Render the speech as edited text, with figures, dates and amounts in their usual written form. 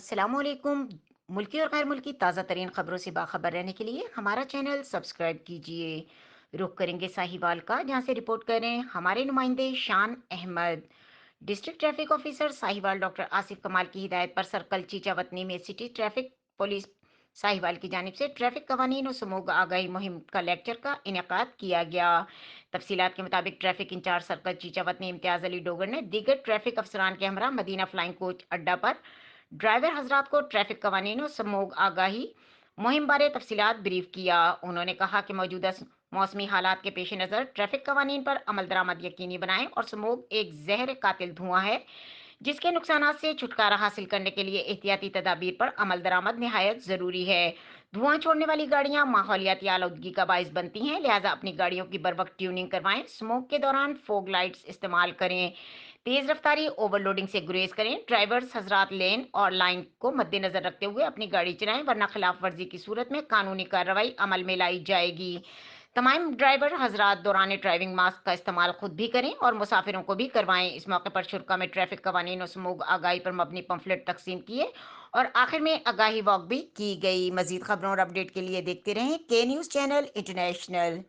السلام علیکم۔ ملکی اور غیر ملکی تازہ ترین خبروں سے باخبر رہنے کے لیے ہمارا چینل سبسکرائب کیجیے۔ رخ کریں گے ساہیوال کا، جہاں سے رپورٹ کریں ہمارے نمائندے Shan Ahmed. District traffic officer Sahiwal doctor Asif Kamal کی ہدایت پر سرکل چیچہ وطنی میں سٹی ٹریفک پولیس ساہیوال کی جانب سے ٹریفک قوانین اور سموگ آگاہی مہم کا لیکچر کا انعقاد کیا گیا۔ تفصیلات کے مطابق ٹریفک انچارج سرکل چیچہ وطنی امتیاز علی ڈوگر نے دیگر ٹریفک افسران کے ہمراہ مدینہ فلائنگ کوچ اڈہ پر ڈرائیور حضرات کو ٹریفک قوانین اور سموگ آگاہی مہم بارے تفصیلات بریف کیا۔ انہوں نے کہا کہ موجودہ موسمی حالات کے پیش نظر ٹریفک قوانین پر عمل درآمد یقینی بنائیں اور سموگ ایک زہر قاتل دھواں ہے جس کے نقصانات سے چھٹکارا حاصل کرنے کے لیے احتیاطی تدابیر پر عمل درآمد نہایت ضروری ہے۔ دھواں چھوڑنے والی گاڑیاں ماحولیاتی آلودگی کا باعث بنتی ہیں، لہٰذا اپنی گاڑیوں کی بروقت ٹیوننگ کروائیں۔ اسموک کے دوران فوگ لائٹس استعمال کریں، تیز رفتاری اوور لوڈنگ سے گریز کریں۔ ڈرائیورز حضرات لین اور لائن کو مد نظر رکھتے ہوئے اپنی گاڑی چلائیں، ورنہ خلاف ورزی کی صورت میں قانونی کارروائی عمل میں لائی جائے گی۔ تمام ڈرائیور حضرات دوران ڈرائیونگ ماسک کا استعمال خود بھی کریں اور مسافروں کو بھی کروائیں۔ اس موقع پر شرکا میں ٹریفک قوانین اور سموگ آگاہی پر مبنی پمفلٹ تقسیم کیے اور آخر میں آگاہی واک بھی کی گئی۔ مزید خبروں اور اپڈیٹ کے لیے دیکھتے رہیں کے نیوز چینل انٹرنیشنل۔